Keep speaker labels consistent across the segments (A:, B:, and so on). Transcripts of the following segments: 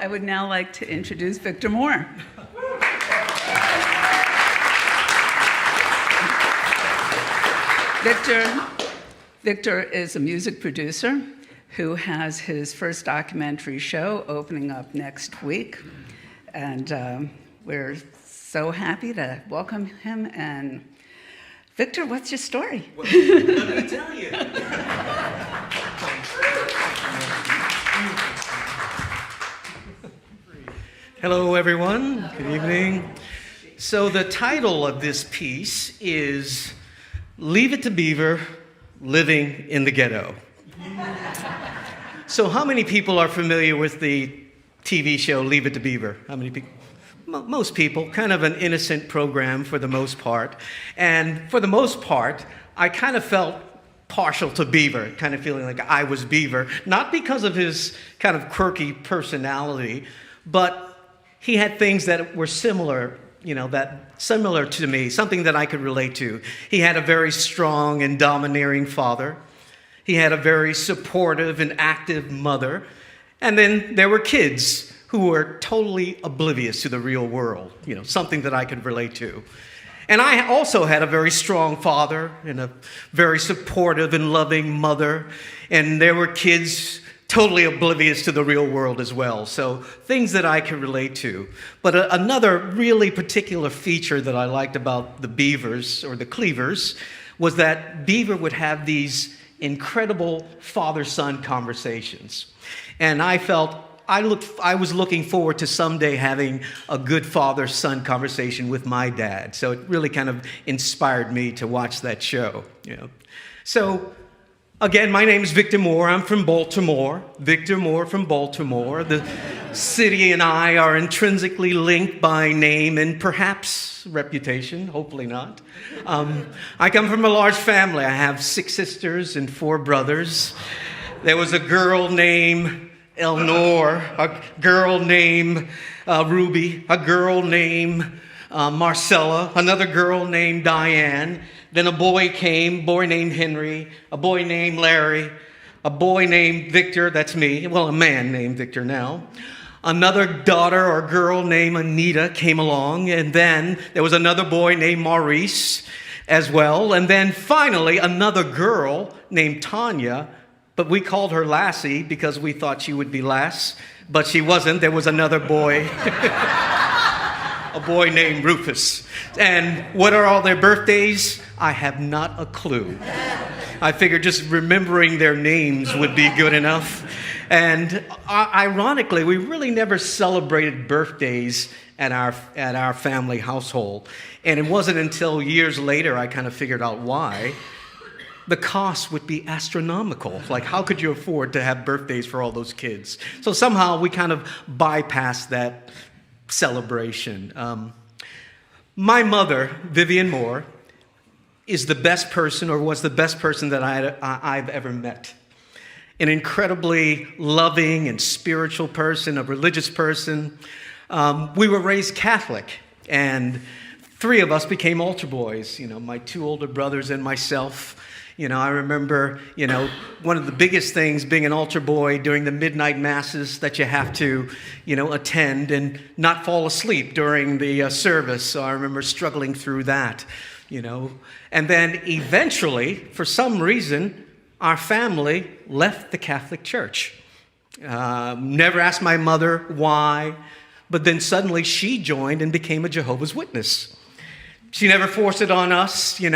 A: I would now like to introduce Victor Moore. Victor is a music producer who has his first documentary show opening up next week. And we're so happy to welcome him. And Victor, what's your story?
B: Well, let me tell you. Hello, everyone. Good evening. So the title of this piece is Leave It to Beaver, Living in the Ghetto. So how many people are familiar with the TV show Leave It to Beaver? How many people? Most people. Kind of an innocent program for the most part. And for the most part, I kind of felt partial to Beaver, kind of feeling like I was Beaver, not because of his kind of quirky personality, but he had things that were similar, similar to me, something that I could relate to. He had a very strong and domineering father. He had a very supportive and active mother. And then there were kids who were totally oblivious to the real world, something that I could relate to. And I also had a very strong father and a very supportive and loving mother. And there were kids totally oblivious to the real world as well. So things that I can relate to. But another really particular feature that I liked about the Beavers or the Cleavers was that Beaver would have these incredible father-son conversations. And I felt I was looking forward to someday having a good father-son conversation with my dad. So it really kind of inspired me to watch that show. So again, my name is Victor Moore. I'm from Baltimore. Victor Moore from Baltimore. The city and I are intrinsically linked by name and perhaps reputation. Hopefully not. I come from a large family. I have 6 sisters and 4 brothers. There was a girl named Eleanor, a girl named Ruby, a girl named Marcella, another girl named Diane. Then a boy named Henry, a boy named Larry, a boy named Victor, that's me, well, a man named Victor now. Another daughter or girl named Anita came along, and then there was another boy named Maurice as well, and then finally another girl named Tanya, but we called her Lassie because we thought she would be Lass, but she wasn't. There was another boy, a boy named Rufus. And what are all their birthdays? I have not a clue. I figured just remembering their names would be good enough. And ironically, we really never celebrated birthdays at our family household. And it wasn't until years later I kind of figured out why. The cost would be astronomical. Like, how could you afford to have birthdays for all those kids? So somehow we kind of bypassed that celebration. My mother, Vivian Moore, is the best person, or was the best person that I've ever met. An incredibly loving and spiritual person, a religious person. We were raised Catholic, and 3 of us became altar boys. My 2 older brothers and myself. I remember, one of the biggest things being an altar boy during the midnight masses that you have to, attend and not fall asleep during the service. So I remember struggling through that, And then eventually, for some reason, our family left the Catholic Church. Never asked my mother why, but then suddenly she joined and became a Jehovah's Witness. She never forced it on us, She,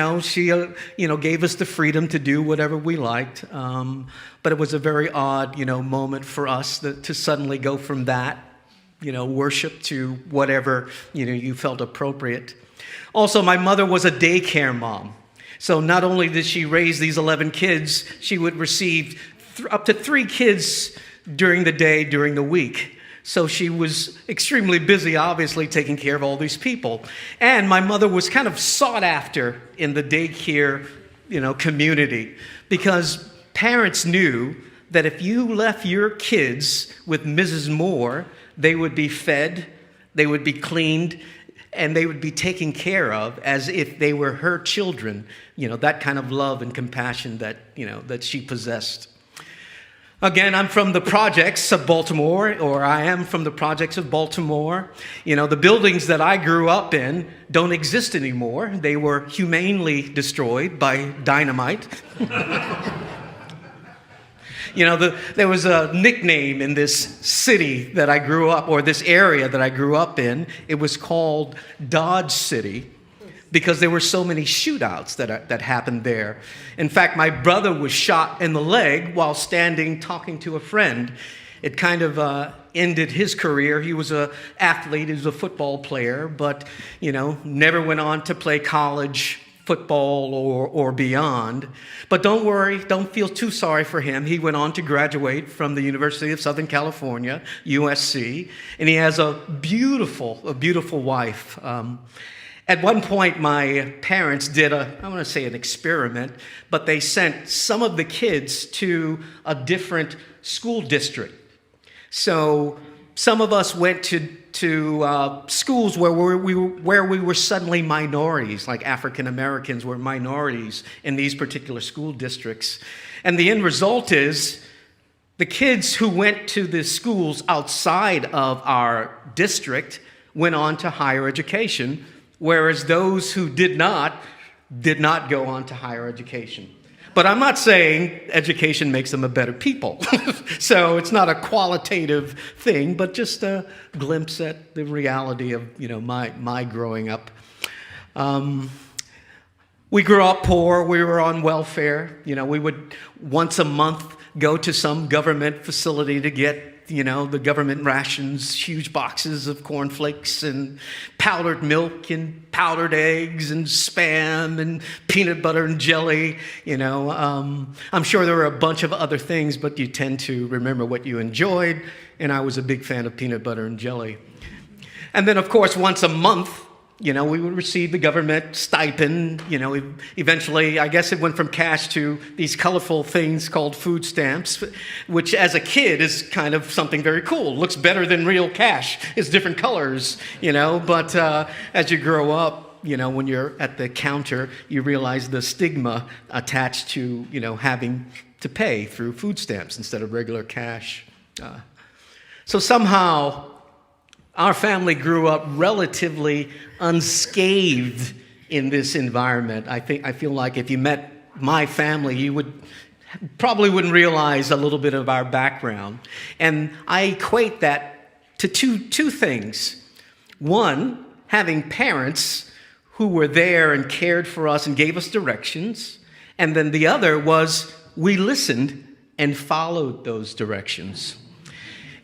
B: gave us the freedom to do whatever we liked. But it was a very odd, moment for us to suddenly go from that, worship to whatever, you felt appropriate. Also, my mother was a daycare mom. So not only did she raise these 11 kids, she would receive up to 3 kids during the day, during the week. So she was extremely busy, obviously, taking care of all these people. And my mother was kind of sought after in the daycare, community, because parents knew that if you left your kids with Mrs. Moore, they would be fed, they would be cleaned, and they would be taken care of as if they were her children. That kind of love and compassion that she possessed. Again, I'm from the projects of Baltimore, or I am from the projects of Baltimore. You know, the buildings that I grew up in don't exist anymore. They were humanely destroyed by dynamite. You know, there was a nickname in this city that I grew up, or this area that I grew up in. It was called Dodge City, because there were so many shootouts that happened there. In fact, my brother was shot in the leg while standing talking to a friend. It kind of ended his career. He was an athlete, he was a football player, but, you know, never went on to play college football or beyond. But don't worry, don't feel too sorry for him. He went on to graduate from the University of Southern California, USC, and he has a beautiful wife. At one point, my parents did I want to say an experiment, but they sent some of the kids to a different school district. So some of us went to schools where we were suddenly minorities, like African Americans were minorities in these particular school districts. And the end result is the kids who went to the schools outside of our district went on to higher education, whereas those who did not go on to higher education. But I'm not saying education makes them a better people. So it's not a qualitative thing, but just a glimpse at the reality of, you know, my growing up. We grew up poor. We were on welfare. You know, we would once a month go to some government facility to get, you know, the government rations, huge boxes of cornflakes and powdered milk and powdered eggs and Spam and peanut butter and jelly. You know, I'm sure there were a bunch of other things, but you tend to remember what you enjoyed, and I was a big fan of peanut butter and jelly. And then, of course, once a month, you know, we would receive the government stipend. You know, eventually, I guess it went from cash to these colorful things called food stamps, which as a kid is kind of something very cool. Looks better than real cash. It's different colors, you know, but as you grow up, you know, when you're at the counter, you realize the stigma attached to, you know, having to pay through food stamps instead of regular cash. So somehow, our family grew up relatively unscathed in this environment. I feel like if you met my family, you probably wouldn't realize a little bit of our background. And I equate that to two things. One, having parents who were there and cared for us and gave us directions. And then the other was we listened and followed those directions.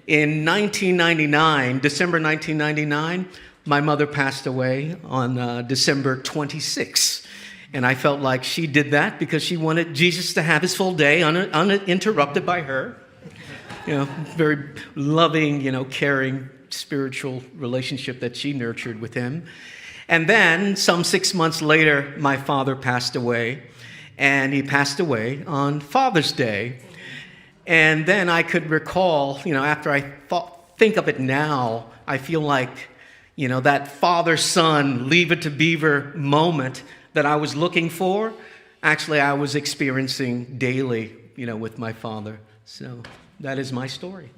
B: In 1999, December 1999, my mother passed away on December 26th. And I felt like she did that because she wanted Jesus to have his full day uninterrupted by her. You know, very loving, you know, caring, spiritual relationship that she nurtured with him. And then some 6 months later, my father passed away. And he passed away on Father's Day. And then I could recall, you know, after I think of it now, I feel like, you know, that father-son, leave it to Beaver moment that I was looking for, actually I was experiencing daily, you know, with my father. So that is my story.